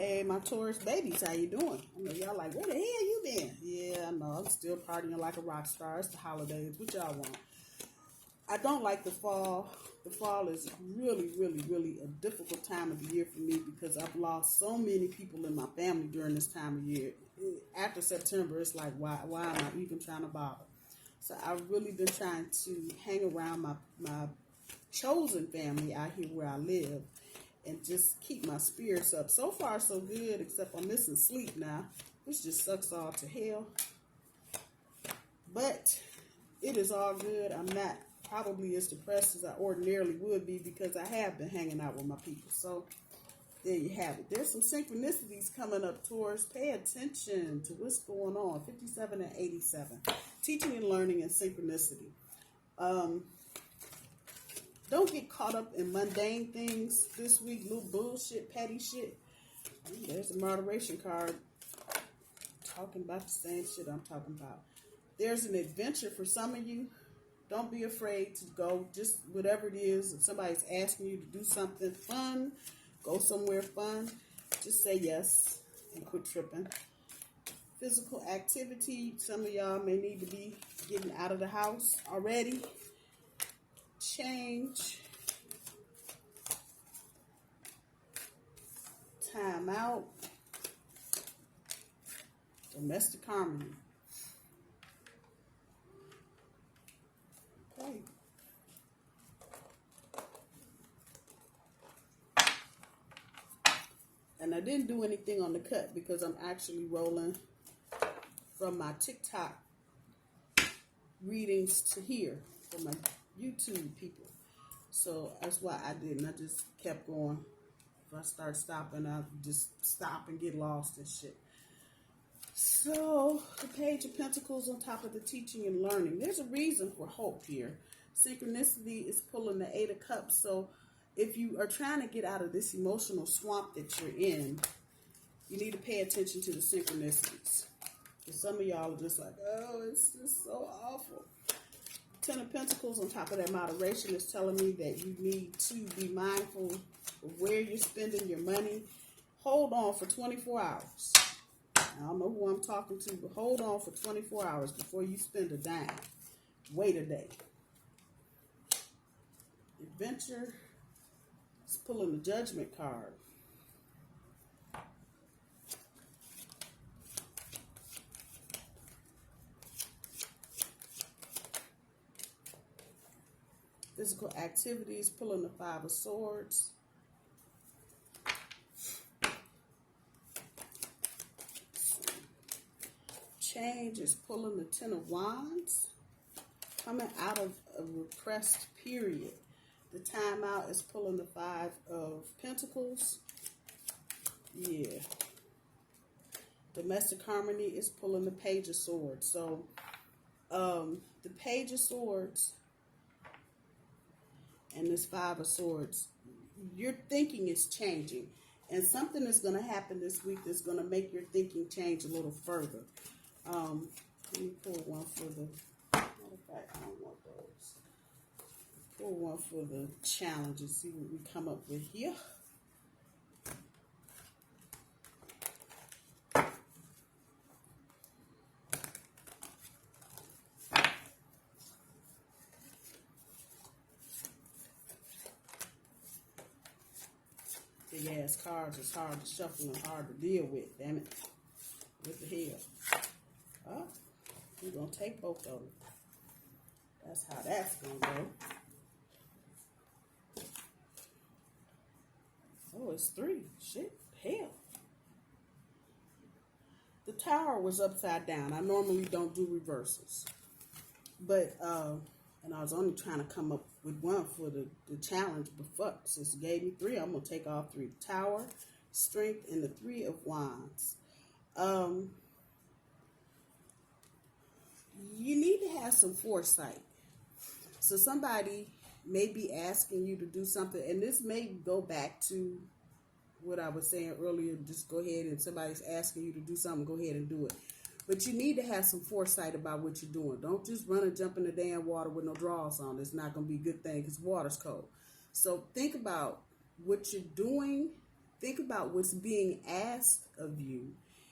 Hey, my Taurus babies, how you doing? I know y'all like, where the hell you been? Yeah, I know, I'm still partying like a rock star. It's the holidays. What y'all want? I don't like the fall. The fall is really, really, really a difficult time of the year for me because I've lost so many people in my family during this time of year. After September, it's like, why am I even trying to bother? So I've really been trying to hang around my chosen family out here where I live and just keep my spirits up. So far, so good, except I'm missing sleep now, which just sucks all to hell. But it is all good. I'm not probably as depressed as I ordinarily would be because I have been hanging out with my people. So there you have it. There's some synchronicities coming up, Taurus. Pay attention to what's going on. 57 and 87. Teaching and learning and synchronicity. Don't get caught up in mundane things this week. Little bullshit, petty shit. There's a moderation card talking about the same shit I'm talking about. There's an adventure for some of you. Don't be afraid to go. Just whatever it is. If somebody's asking you to do something fun, go somewhere fun, just say yes and quit tripping. Physical activity. Some of y'all may need to be getting out of the house already. Change. Time out. Domestic harmony. Okay. And I didn't do anything on the cut because I'm actually rolling from my TikTok readings to here for my YouTube people. So that's why I didn't. I just kept going. If I start stopping, I'll just stop and get lost and shit. So the Page of Pentacles on top of the teaching and learning. There's a reason for hope here. Synchronicity is pulling the Eight of Cups. So if you are trying to get out of this emotional swamp that you're in, you need to pay attention to the synchronicities. Because some of y'all are just like, oh, it's just so awful. Ten of Pentacles on top of that moderation is telling me that you need to be mindful of where you're spending your money. Hold on for 24 hours. I don't know who I'm talking to, but hold on for 24 hours before you spend a dime. Wait a day. Adventure. It's pulling the Judgment card. Physical activities, pulling the Five of Swords. Change is pulling the Ten of Wands. Coming out of a repressed period. The timeout is pulling the Five of Pentacles. Yeah. Domestic harmony is pulling the Page of Swords. So, the Page of Swords and this Five of Swords, your thinking is changing. And something is going to happen this week that's going to make your thinking change a little further. Let me pull one for the... Matter of fact, I don't want those. Pull one for the challenge and see what we come up with here. Big ass cards is hard to shuffle and hard to deal with, damn it. What the hell? Oh, we're going to take both of them. That's how that's going to go. Oh, it's 3. Shit, hell. The Tower was upside down. I normally don't do reversals. But, and I was only trying to come up with one for the challenge, but fuck, since it gave me 3, I'm going to take all 3. Tower, Strength, and the 3 of Wands. You need to have some foresight. So somebody may be asking you to do something, and this may go back to what I was saying earlier. Just go ahead, and somebody's asking you to do something, go ahead and do it. But you need to have some foresight about what you're doing. Don't just run and jump in the damn water with no drawers on. It's not going to be a good thing because water's cold. So think about what you're doing think about what's being asked of you,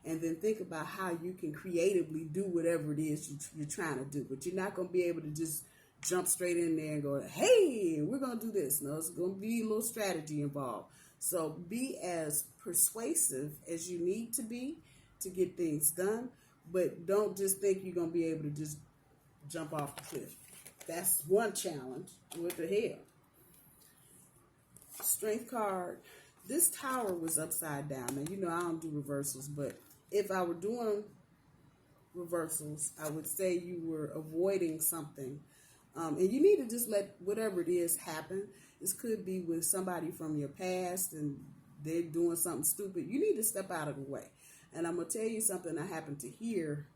and then think about how you can creatively do whatever it is you're trying to do. But you're not going to be able to just jump straight in there and go, hey, we're going to do this. No, it's going to be a little strategy involved. So be as persuasive as you need to be to get things done, but don't just think you're going to be able to just jump off the cliff. That's one challenge. What the hell? Strength card. This tower was upside down. Now, you know I don't do reversals, but if I were doing reversals, I would say you were avoiding something. And you need to just let whatever it is happen. This could be with somebody from your past and they're doing something stupid. You need to step out of the way. And I'm going to tell you something I happened to hear.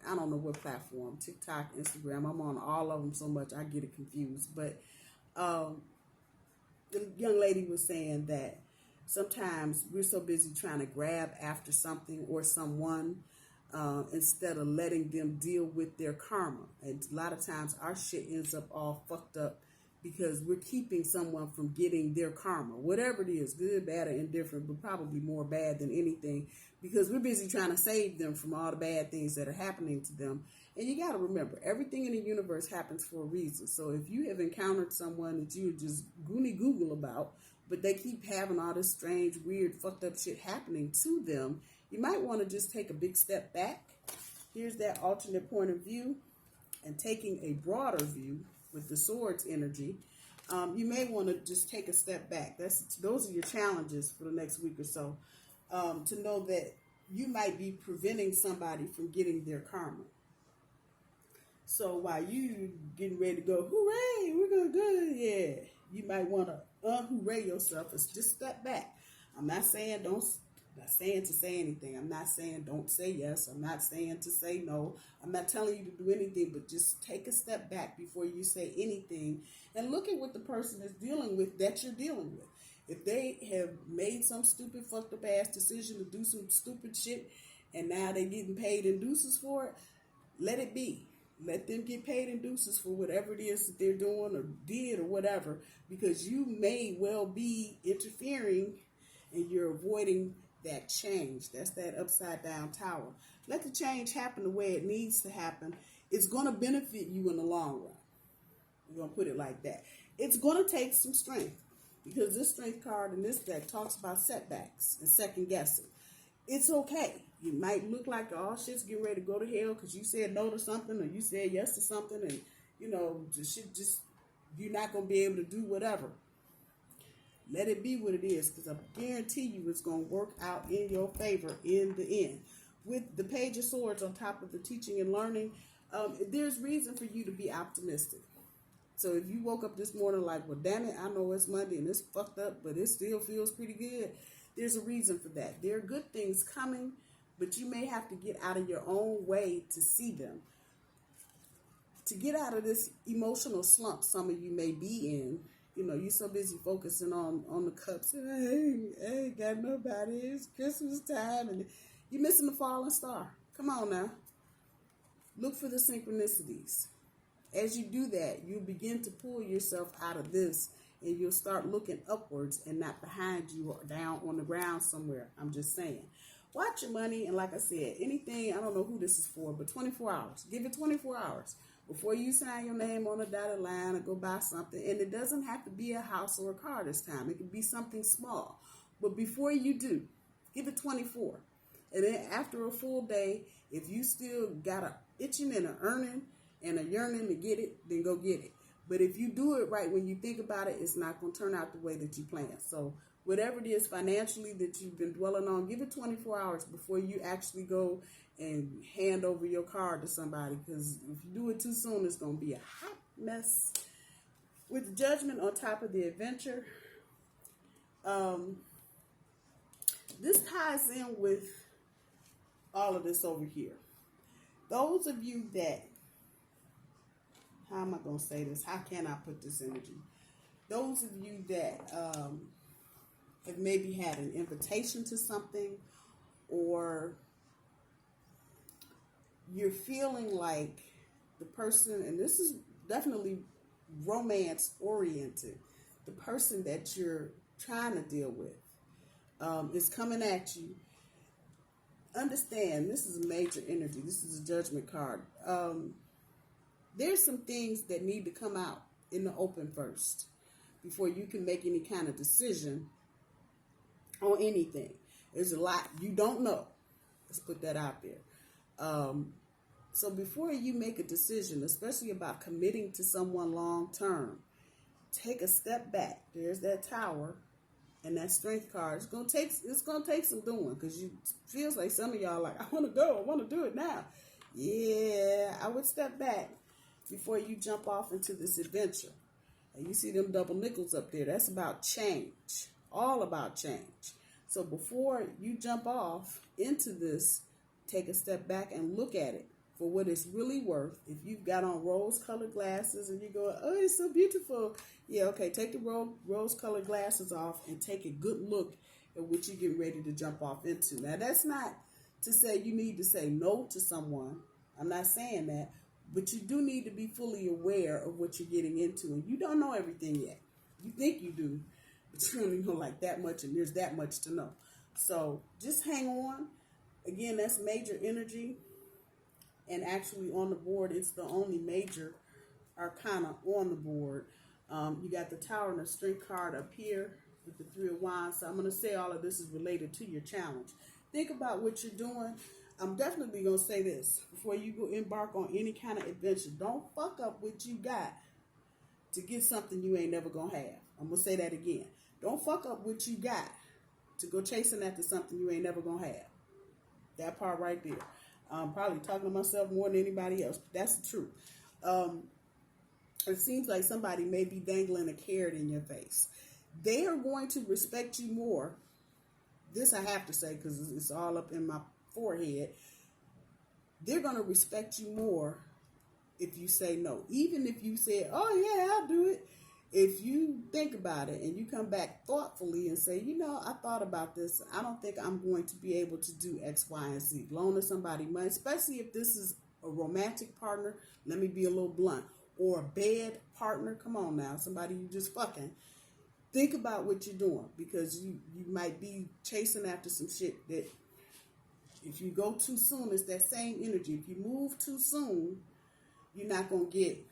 I don't know what platform, TikTok, Instagram. I'm on all of them so much I get it confused. But the young lady was saying that sometimes we're so busy trying to grab after something or someone instead of letting them deal with their karma. And a lot of times our shit ends up all fucked up because we're keeping someone from getting their karma, whatever it is, good, bad, or indifferent, but probably more bad than anything, because we're busy trying to save them from all the bad things that are happening to them. And you got to remember, everything in the universe happens for a reason. So if you have encountered someone that you just goony Google about, but they keep having all this strange, weird, fucked up shit happening to them, you might want to just take a big step back. Here's that alternate point of view, and taking a broader view with the swords energy, you may want to just take a step back. Those are your challenges for the next week or so, to know that you might be preventing somebody from getting their karma. So while you getting ready to go, hooray, we're going to do it, yeah, you might want to hooray yourself and just step back. I'm not saying not saying to say anything. I'm not saying don't say yes. I'm not saying to say no. I'm not telling you to do anything, but just take a step back before you say anything and look at what the person is dealing with that you're dealing with. If they have made some stupid, fucked up ass decision to do some stupid shit and now they're getting paid in deuces for it, let it be. Let them get paid in deuces for whatever it is that they're doing or did or whatever, because you may well be interfering and you're avoiding that change. That's that upside down tower. Let the change happen the way it needs to happen. It's going to benefit you in the long run. We're going to put it like that. It's going to take some strength, because this strength card in this deck talks about setbacks and second guessing. It's okay. You might look like all shit's getting ready to go to hell because you said no to something or you said yes to something, and you're not going to be able to do whatever. Let it be what it is, because I guarantee you it's going to work out in your favor in the end. With the Page of Swords on top of the teaching and learning, there's reason for you to be optimistic. So if you woke up this morning like, well, damn it, I know it's Monday and it's fucked up, but it still feels pretty good, there's a reason for that. There are good things coming, but you may have to get out of your own way to see them. To get out of this emotional slump some of you may be in, you're so busy focusing on the cups. Hey, I ain't got nobody. It's Christmas time, and you're missing the falling star. Come on now. Look for the synchronicities. As you do that, you'll begin to pull yourself out of this, and you'll start looking upwards and not behind you or down on the ground somewhere. I'm just saying. Watch your money, and like I said, anything, I don't know who this is for, but 24 hours. Give it 24 hours. Before you sign your name on a dotted line or go buy something, and it doesn't have to be a house or a car this time. It could be something small. But before you do, give it 24. And then after a full day, if you still got a itching and a earning and a yearning to get it, then go get it. But if you do it right when you think about it, it's not going to turn out the way that you plan. So whatever it is financially that you've been dwelling on, give it 24 hours before you actually go and hand over your card to somebody, because if you do it too soon, it's going to be a hot mess. With Judgment on top of the Adventure, this ties in with all of this over here. Those of you that, how am I going to say this? How can I put this energy? Those of you that have maybe had an invitation to something, or you're feeling like the person, and this is definitely romance oriented, the person that you're trying to deal with is coming at you. Understand, this is a major energy. This is a judgment card. There's some things that need to come out in the open first before you can make any kind of decision on anything. There's a lot you don't know. Let's put that out there. So before you make a decision, especially about committing to someone long term, take a step back. There's that Tower and that Strength card. It's gonna take some doing, because you feels like some of y'all like, I want to go, I want to do it now. Yeah, I would step back before you jump off into this adventure. And you see them double nickels up there. That's about change. All about change. So before you jump off into this, take a step back and look at it for what it's really worth. If you've got on rose-colored glasses and you go, oh, it's so beautiful. Yeah, okay, take the rose-colored glasses off and take a good look at what you're getting ready to jump off into. Now, that's not to say you need to say no to someone. I'm not saying that. But you do need to be fully aware of what you're getting into. And you don't know everything yet. You think you do, but you don't even know like that much, and there's that much to know. So just hang on. Again, that's major energy. And actually on the board, it's the only major arcana on the board. You got the Tower and the Strength card up here with the Three of Wands. So I'm going to say all of this is related to your challenge. Think about what you're doing. I'm definitely going to say this before you go embark on any kind of adventure. Don't fuck up what you got to get something you ain't never going to have. I'm going to say that again. Don't fuck up what you got to go chasing after something you ain't never going to have. That part right there. I'm probably talking to myself more than anybody else, but that's the truth. It seems like somebody may be dangling a carrot in your face. They are going to respect you more. This I have to say because it's all up in my forehead. They're going to respect you more if you say no. Even if you say, oh yeah, I'll do it. If you think about it and you come back thoughtfully and say, you know, I thought about this. I don't think I'm going to be able to do X, Y, and Z. Loaning somebody money, especially if this is a romantic partner. Let me be a little blunt. Or a bed partner. Come on now. Somebody you just fucking. Think about what you're doing, because you might be chasing after some shit that if you go too soon, it's that same energy. If you move too soon, you're not going to get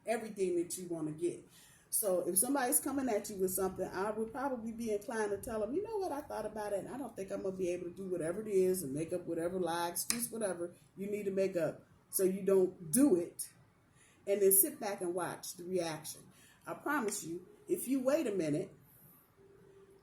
everything that you want to get. So if somebody's coming at you with something, I would probably be inclined to tell them, you know what, I thought about it, and I don't think I'm going to be able to do whatever it is and make up whatever lie, excuse, whatever you need to make up so you don't do it. And then sit back and watch the reaction. I promise you, if you wait a minute,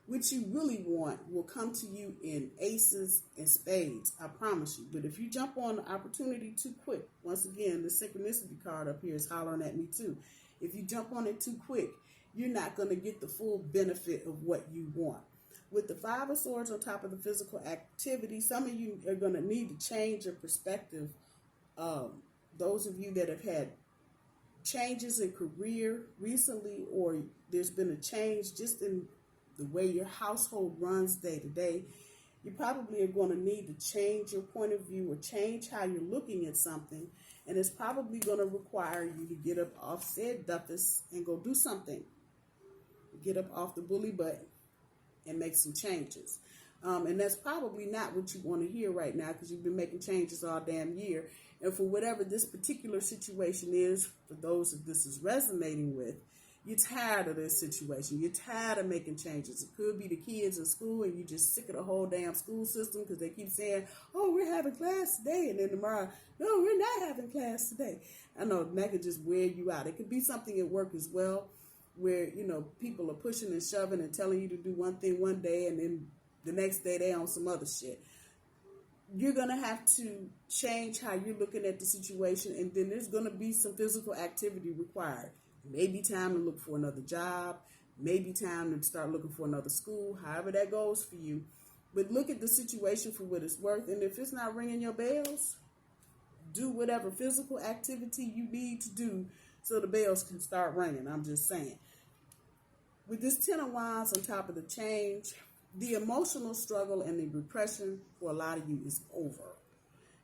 what you really want will come to you in aces and spades. I promise you. But if you jump on the opportunity too quick, once again, the synchronicity card up here is hollering at me too. If you jump on it too quick, you're not going to get the full benefit of what you want. With the Five of Swords on top of the physical activity, some of you are going to need to change your perspective. Those of you that have had changes in career recently, or there's been a change just in the way your household runs day to day, you probably are going to need to change your point of view or change how you're looking at something. And it's probably going to require you to get up off said duffus and go do something. Get up off the bully butt and make some changes. And that's probably not what you want to hear right now, because you've been making changes all damn year. And for whatever this particular situation is, for those that this is resonating with, you're tired of this situation. You're tired of making changes. It could be the kids in school and you're just sick of the whole damn school system because they keep saying, oh, we're having class today. And then tomorrow, no, we're not having class today. I know that could just wear you out. It could be something at work as well where, you know, people are pushing and shoving and telling you to do one thing one day and then the next day they on some other shit. You're going to have to change how you're looking at the situation, and then there's going to be some physical activity required. Maybe time to look for another job, maybe time to start looking for another school, however that goes for you. But look at the situation for what it's worth, and if it's not ringing your bells, do whatever physical activity you need to do so the bells can start ringing. I'm just saying. With this Ten of Wands on top of the change, the emotional struggle and the repression for a lot of you is over.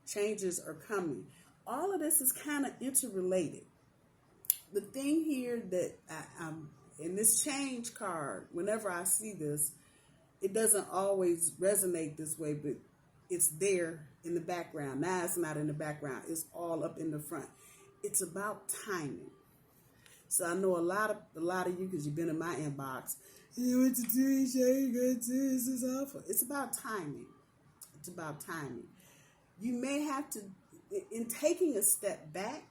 Changes are coming. All of this is kind of interrelated. The thing here that I'm in this change card, whenever I see this, it doesn't always resonate this way, but it's there in the background. Now it's not in the background. It's all up in the front. It's about timing. So I know a lot of you, because you've been in my inbox, you went to do this is awful. It's about timing. It's about timing. You may have to, in taking a step back,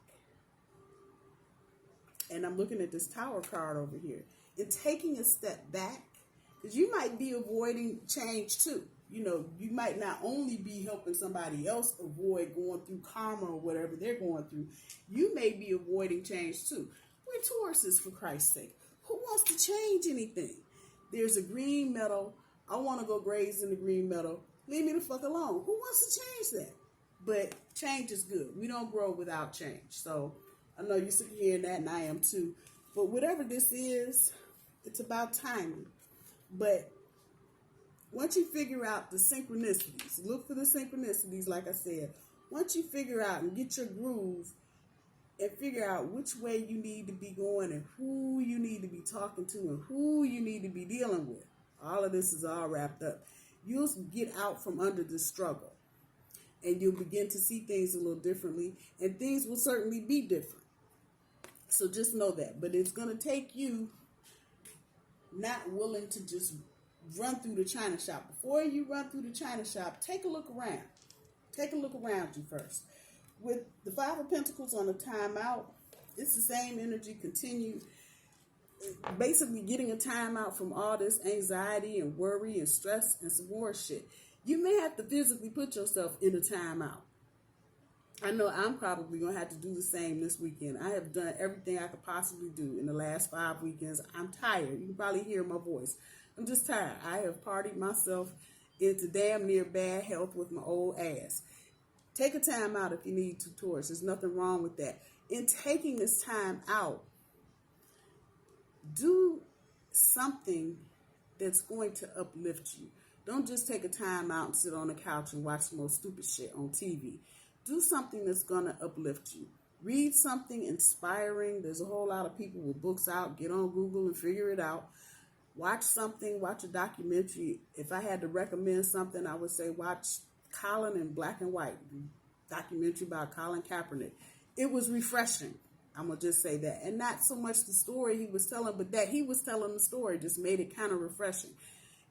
and I'm looking at this Tower card over here, in taking a step back, because you might be avoiding change too. You know, you might not only be helping somebody else avoid going through karma or whatever they're going through, you may be avoiding change too. We're Tauruses, for Christ's sake. Who wants to change anything? There's a green meadow. I want to go graze in the green meadow. Leave me the fuck alone. Who wants to change that? But change is good. We don't grow without change. So I know you're sick of hearing that, and I am too. But whatever this is, it's about timing. But once you figure out the synchronicities, look for the synchronicities, like I said. Once you figure out and get your groove and figure out which way you need to be going and who you need to be talking to and who you need to be dealing with, all of this is all wrapped up. You'll get out from under the struggle, and you'll begin to see things a little differently, and things will certainly be different. So just know that. But it's going to take you not willing to just run through the china shop. Before you run through the china shop, take a look around. Take a look around you first. With the Five of Pentacles on the timeout, it's the same energy, continued. Basically getting a timeout from all this anxiety and worry and stress and some more shit. You may have to physically put yourself in a timeout. I know I'm probably going to have to do the same this weekend. I have done everything I could possibly do in the last 5 weekends. I'm tired. You can probably hear my voice. I'm just tired. I have partied myself into damn near bad health with my old ass. Take a time out if you need to, Taurus. There's nothing wrong with that. In taking this time out, do something that's going to uplift you. Don't just take a time out and sit on the couch and watch some more stupid shit on TV. Do something that's going to uplift you. Read something inspiring. There's a whole lot of people with books out. Get on Google and figure it out. Watch something. Watch a documentary. If I had to recommend something, I would say watch Colin in Black and White, documentary about Colin Kaepernick. It was refreshing. I'm going to just say that. And not so much the story he was telling, but that he was telling the story just made it kind of refreshing.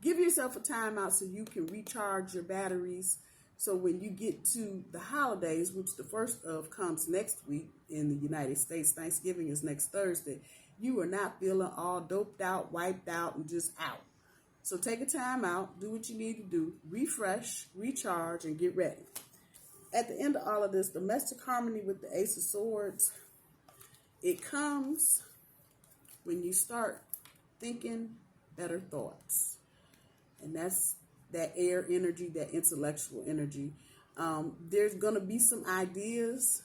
Give yourself a time out so you can recharge your batteries. So when you get to the holidays, which the first of comes next week in the United States, Thanksgiving is next Thursday, you are not feeling all doped out, wiped out, and just out. So take a time out, do what you need to do, refresh, recharge, and get ready. At the end of all of this, domestic harmony with the Ace of Swords, it comes when you start thinking better thoughts. And that's that air energy, that intellectual energy. There's going to be some ideas,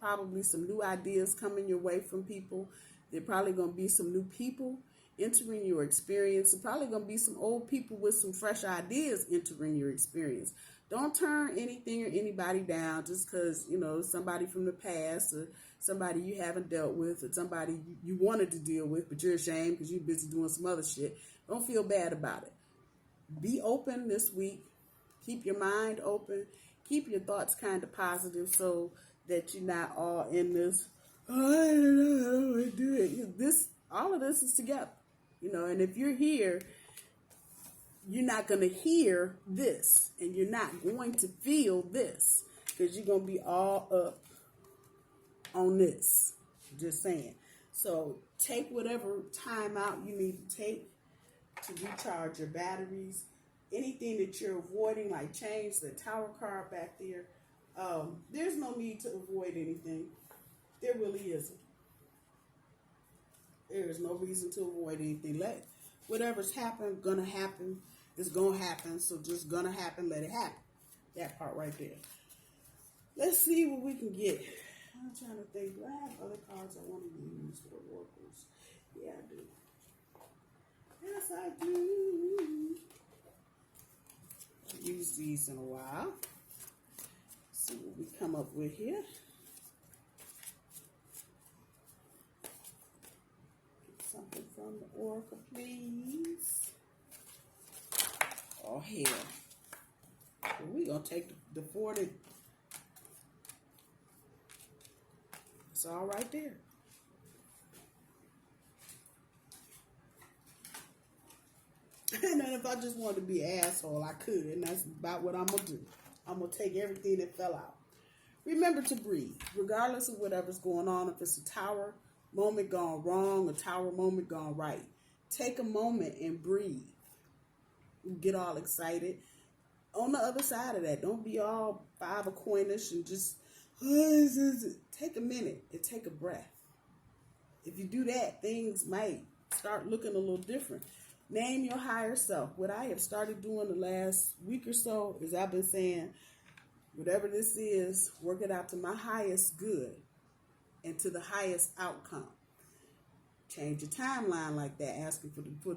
probably some new ideas coming your way from people. There probably going to be some new people entering your experience. There's probably going to be some old people with some fresh ideas entering your experience. Don't turn anything or anybody down just because, you know, somebody from the past or somebody you haven't dealt with or somebody you wanted to deal with, but you're ashamed because you're busy doing some other shit. Don't feel bad about it. Be open this week. Keep your mind open. Keep your thoughts kind of positive so that you're not all in this, oh, I don't know how to do it. All of this is together, you know, and if you're here, you're not going to hear this and you're not going to feel this because you're going to be all up on this. Just saying. So take whatever time out you need to take to recharge your batteries. Anything that you're avoiding, like change the Tower card back there, there's no need to avoid anything. There really isn't. There is no reason to avoid anything. Let whatever's happened, gonna happen, is gonna happen. So just gonna happen, let it happen. That part right there. Let's see what we can get. I'm trying to think. Do I have other cards I want to use for the oracles? Yeah, I do. Yes, I do. I'll use these in a while. See what we come up with here. Get something from the oracle, please. Oh, hell. Well, we going to take the 40. It's all right there. And then if I just wanted to be an asshole, I could. And that's about what I'm going to do. I'm going to take everything that fell out. Remember to breathe, regardless of whatever's going on. If it's a tower moment gone wrong, a tower moment gone right. Take a moment and breathe. Get all excited. On the other side of that, don't be all five a coinish and just take a minute and take a breath. If you do that, things might start looking a little different. Name your higher self. What I have started doing the last week or so is I've been saying, whatever this is, work it out to my highest good and to the highest outcome. Change your timeline like that, asking for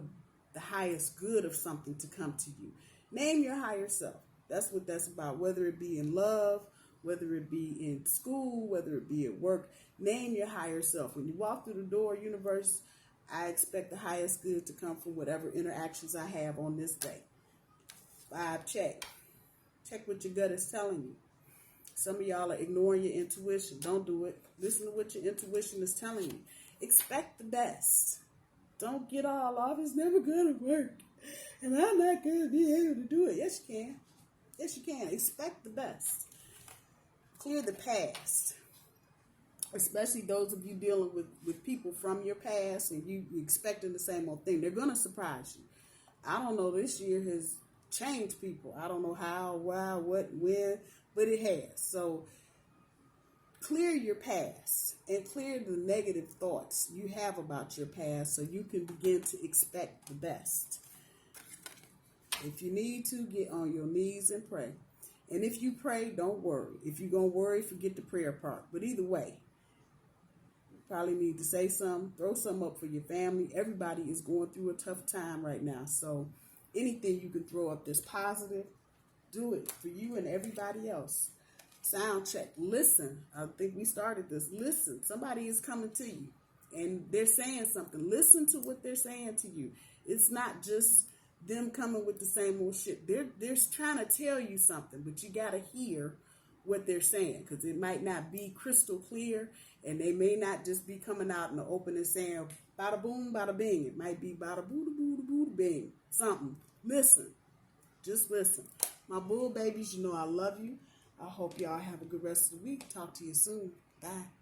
the highest good of something to come to you. Name your higher self. That's what that's about, whether it be in love, whether it be in school, whether it be at work. Name your higher self. When you walk through the door, universe, I expect the highest good to come from whatever interactions I have on this day. 5, check. Check what your gut is telling you. Some of y'all are ignoring your intuition. Don't do it. Listen to what your intuition is telling you. Expect the best. Don't get all off. It's never going to work. And I'm not going to be able to do it. Yes, you can. Yes, you can. Expect the best. Clear the past. Especially those of you dealing with people from your past and you expecting the same old thing. They're going to surprise you. I don't know, this year has changed people. I don't know how, why, what, when, but it has. So clear your past and clear the negative thoughts you have about your past so you can begin to expect the best. If you need to, get on your knees and pray. And if you pray, don't worry. If you're going to worry, forget the prayer part. But either way, you probably need to say something, throw something up for your family. Everybody is going through a tough time right now. So anything you can throw up that's positive, do it for you and everybody else. Sound check. Listen. I think we started this. Listen. Somebody is coming to you and they're saying something. Listen to what they're saying to you. It's not just them coming with the same old shit. They're trying to tell you something, but you got to hear what they're saying because it might not be crystal clear and they may not just be coming out in the open and saying bada boom, bada bing. It might be bada boo boo boo bing. Something. Listen. Just listen. My bull babies, you know I love you. I hope y'all have a good rest of the week. Talk to you soon. Bye.